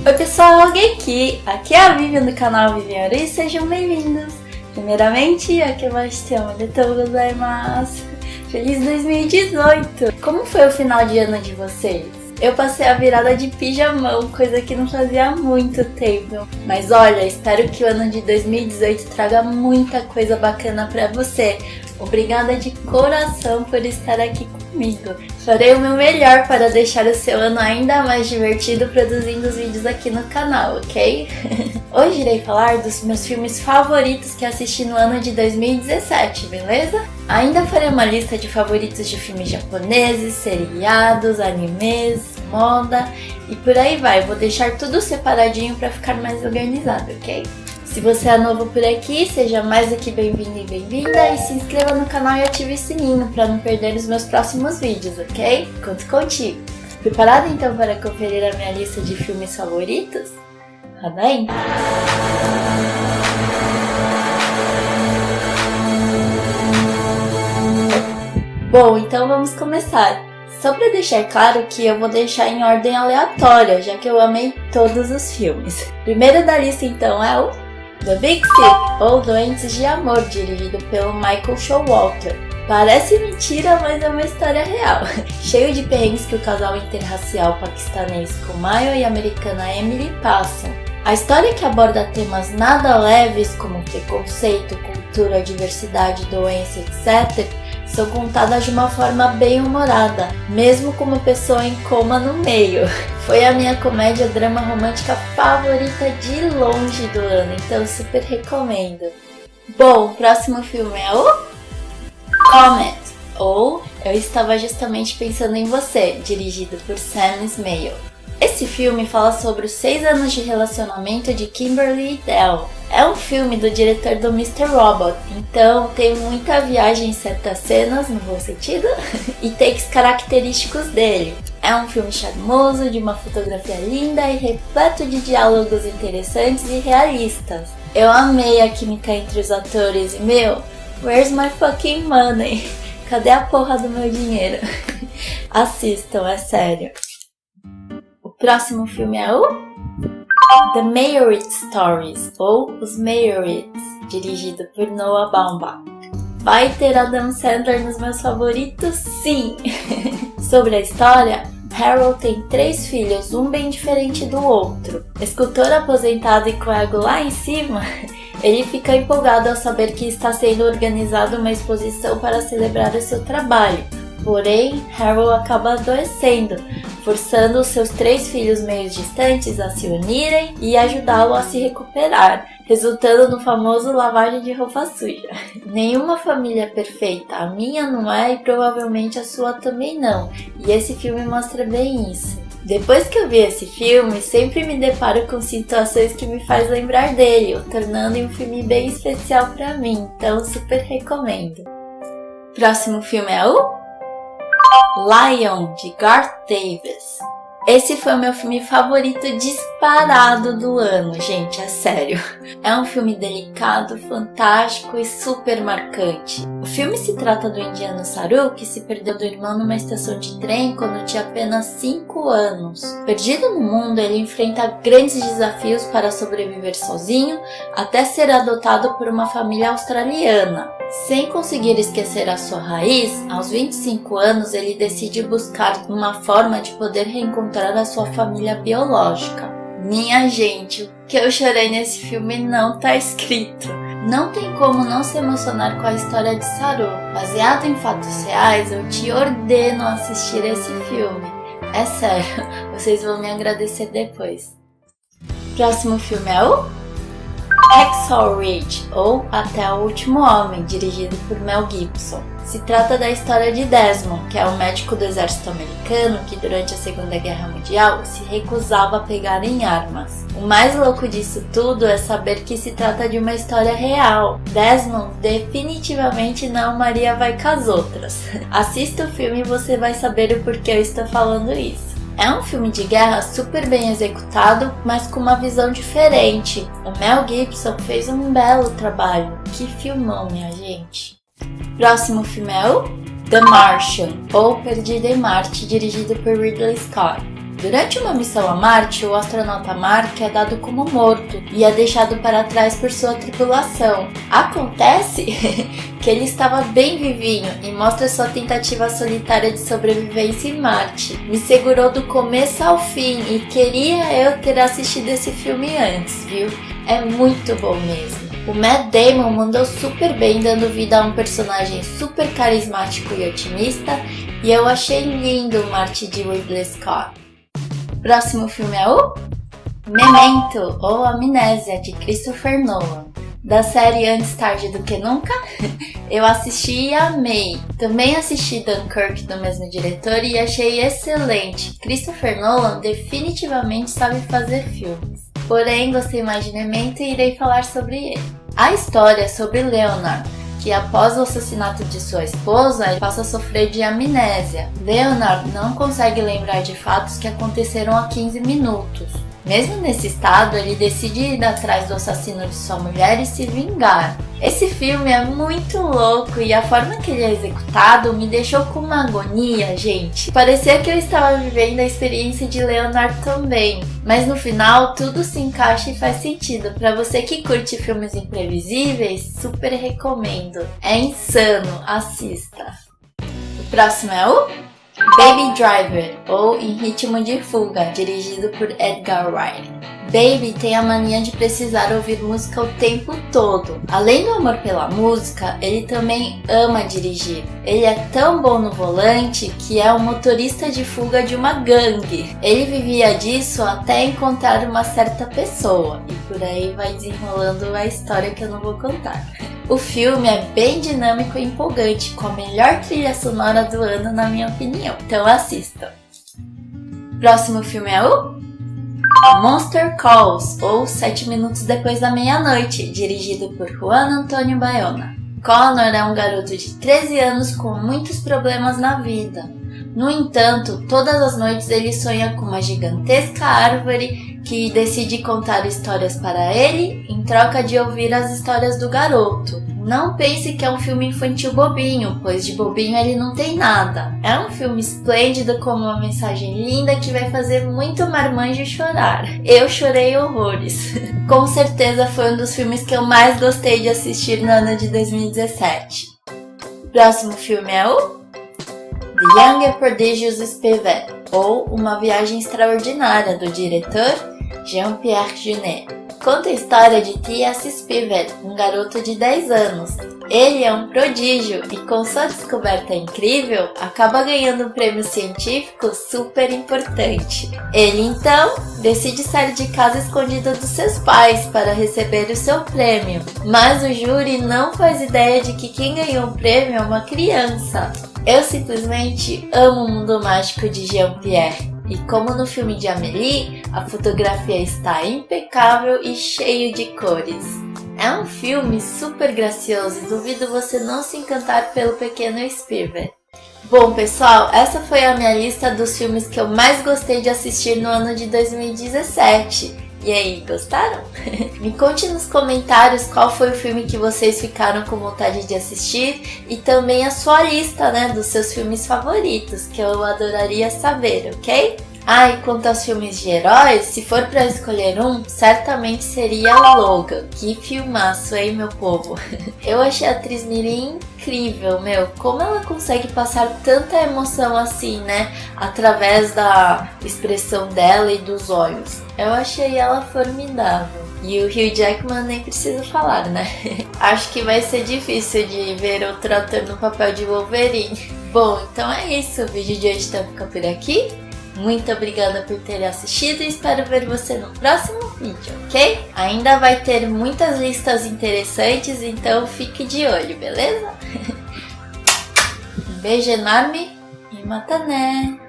Oi pessoal, Geiki! Aqui é a Vivian do canal Vivian e sejam bem-vindos! Primeiramente, akemashite omedetou gozaimasu! Feliz 2018! Como foi o final de ano de vocês? Eu passei a virada de pijamão, coisa que não fazia há muito tempo. Mas olha, espero que o ano de 2018 traga muita coisa bacana pra você. Obrigada de coração por estar aqui comigo. Farei o meu melhor para deixar o seu ano ainda mais divertido produzindo os vídeos aqui no canal, ok? Hoje irei falar dos meus filmes favoritos que assisti no ano de 2017, beleza? Ainda farei uma lista de favoritos de filmes japoneses, seriados, animes, moda e por aí vai. Vou deixar tudo separadinho para ficar mais organizado, ok? Se você é novo por aqui, seja mais do que bem-vindo e bem-vinda e se inscreva no canal e ative o sininho para não perder os meus próximos vídeos, ok? Conto contigo! Preparado então para conferir a minha lista de filmes favoritos? Roda aí! Bom, então vamos começar! Só para deixar claro que eu vou deixar em ordem aleatória, já que eu amei todos os filmes. Primeiro da lista então é o The Big Sick, ou Doentes de Amor, dirigido pelo Michael Showalter. Parece mentira, mas é uma história real. Cheio de perrengues que o casal interracial paquistanês Kumail e a americana Emily passam. A história, que aborda temas nada leves como preconceito, cultura, diversidade, doença, etc., são contadas de uma forma bem humorada, mesmo com uma pessoa em coma no meio. Foi a minha comédia drama romântica favorita de longe do ano, então super recomendo. Bom, o próximo filme é o Comet, ou Eu Estava Justamente Pensando em Você, dirigido por Sam Esmail. Esse filme fala sobre os 6 anos de relacionamento de Kimberly e Dell. É um filme do diretor do Mr. Robot, então tem muita viagem em certas cenas, no bom sentido, e takes característicos dele. É um filme charmoso, de uma fotografia linda e repleto de diálogos interessantes e realistas. Eu amei a química entre os atores e where's my fucking money? Cadê a porra do meu dinheiro? Assistam, é sério. O próximo filme é o The Meyerowitz Stories, ou Os Meyerowitz, dirigido por Noah Baumbach. Vai ter Adam Sandler nos meus favoritos? Sim! Sobre a história, Harold tem 3 filhos, um bem diferente do outro. Escultor aposentado e com ego lá em cima, ele fica empolgado ao saber que está sendo organizada uma exposição para celebrar o seu trabalho. Porém, Harold acaba adoecendo, forçando os seus 3 filhos meio distantes a se unirem e ajudá-lo a se recuperar, resultando no famoso lavagem de roupa suja. Nenhuma família é perfeita, a minha não é e provavelmente a sua também não, e esse filme mostra bem isso. Depois que eu vi esse filme, sempre me deparo com situações que me faz lembrar dele, o tornando um filme bem especial pra mim, então super recomendo. Próximo filme é o Lion, de Garth Davis. Esse foi o meu filme favorito disparado do ano, gente, é sério. É um filme delicado, fantástico e super marcante. O filme se trata do indiano Saru, que se perdeu do irmão numa estação de trem quando tinha apenas 5 anos. Perdido no mundo, ele enfrenta grandes desafios para sobreviver sozinho, até ser adotado por uma família australiana. Sem conseguir esquecer a sua raiz, aos 25 anos ele decide buscar uma forma de poder reencontrar a sua família biológica. Minha gente, o que eu chorei nesse filme não tá escrito. Não tem como não se emocionar com a história de Saru. Baseado em fatos reais, eu te ordeno a assistir esse filme. É sério, vocês vão me agradecer depois. Próximo filme é o Hacksaw Ridge, ou Até o Último Homem, dirigido por Mel Gibson. Se trata da história de Desmond, que é um médico do exército americano que durante a Segunda Guerra Mundial se recusava a pegar em armas. O mais louco disso tudo é saber que se trata de uma história real. Desmond definitivamente não amaria vai com as outras. Assista o filme e você vai saber o porquê eu estou falando isso. É um filme de guerra super bem executado, mas com uma visão diferente. O Mel Gibson fez um belo trabalho. Que filmão, minha gente! Próximo filme é o The Martian, ou Perdido em Marte, dirigido por Ridley Scott. Durante uma missão a Marte, o astronauta Mark é dado como morto e é deixado para trás por sua tripulação. Acontece que ele estava bem vivinho e mostra sua tentativa solitária de sobrevivência em Marte. Me segurou do começo ao fim e queria eu ter assistido esse filme antes, viu? É muito bom mesmo. O Matt Damon mandou super bem, dando vida a um personagem super carismático e otimista, e eu achei lindo o Marte de Ridley Scott. Próximo filme é o Memento, ou Amnésia, de Christopher Nolan. Da série Antes Tarde do Que Nunca, eu assisti e amei. Também assisti Dunkirk, do mesmo diretor, e achei excelente. Christopher Nolan definitivamente sabe fazer filmes. Porém, gostei mais de Memento e irei falar sobre ele. A história é sobre Leonard, que após o assassinato de sua esposa, ele passa a sofrer de amnésia. Leonard não consegue lembrar de fatos que aconteceram há 15 minutos. Mesmo nesse estado, ele decide ir atrás do assassino de sua mulher e se vingar. Esse filme é muito louco e a forma que ele é executado me deixou com uma agonia, gente. Parecia que eu estava vivendo a experiência de Leonard também. Mas no final, tudo se encaixa e faz sentido. Para você que curte filmes imprevisíveis, super recomendo. É insano, assista. O próximo é o Baby Driver, ou Em Ritmo de Fuga, dirigido por Edgar Wright. Baby tem a mania de precisar ouvir música o tempo todo. Além do amor pela música, ele também ama dirigir. Ele é tão bom no volante que é o motorista de fuga de uma gangue. Ele vivia disso até encontrar uma certa pessoa, e por aí vai desenrolando a história que eu não vou contar. O filme é bem dinâmico e empolgante, com a melhor trilha sonora do ano, na minha opinião. Então assistam. Próximo filme é o Monster Calls, ou 7 Minutos Depois da Meia-Noite, dirigido por Juan Antonio Bayona. Connor é um garoto de 13 anos com muitos problemas na vida. No entanto, todas as noites ele sonha com uma gigantesca árvore que decide contar histórias para ele em troca de ouvir as histórias do garoto. Não pense que é um filme infantil bobinho, pois de bobinho ele não tem nada. É um filme esplêndido com uma mensagem linda que vai fazer muito marmanjo chorar. Eu chorei horrores. Com certeza foi um dos filmes que eu mais gostei de assistir no ano de 2017. Próximo filme é o The Young and Prodigious Spivet, ou Uma Viagem Extraordinária, do diretor Jean-Pierre Jeunet. Conta a história de T.S. Spivet, um garoto de 10 anos. Ele é um prodígio e, com sua descoberta incrível, acaba ganhando um prêmio científico super importante. Ele, então, decide sair de casa escondido dos seus pais para receber o seu prêmio. Mas o júri não faz ideia de que quem ganhou o prêmio é uma criança. Eu simplesmente amo o mundo mágico de Jean-Pierre. E como no filme de Amélie, a fotografia está impecável e cheio de cores. É um filme super gracioso e duvido você não se encantar pelo pequeno Spivet. Bom, pessoal, essa foi a minha lista dos filmes que eu mais gostei de assistir no ano de 2017. E aí, gostaram? Me conte nos comentários qual foi o filme que vocês ficaram com vontade de assistir e também a sua lista, né, dos seus filmes favoritos, que eu adoraria saber, ok? Ah, e quanto aos filmes de heróis, se for pra escolher um, certamente seria Logan. Que filmaço, hein, meu povo? Eu achei a atriz Mirim incrível, meu. Como ela consegue passar tanta emoção assim, né? Através da expressão dela e dos olhos. Eu achei ela formidável. E o Hugh Jackman nem preciso falar, né? Acho que vai ser difícil de ver outro ator no papel de Wolverine. Bom, então é isso. O vídeo de hoje tá ficando por aqui. Muito obrigada por ter assistido e espero ver você no próximo vídeo, ok? Ainda vai ter muitas listas interessantes, então fique de olho, beleza? Um beijo enorme e matané!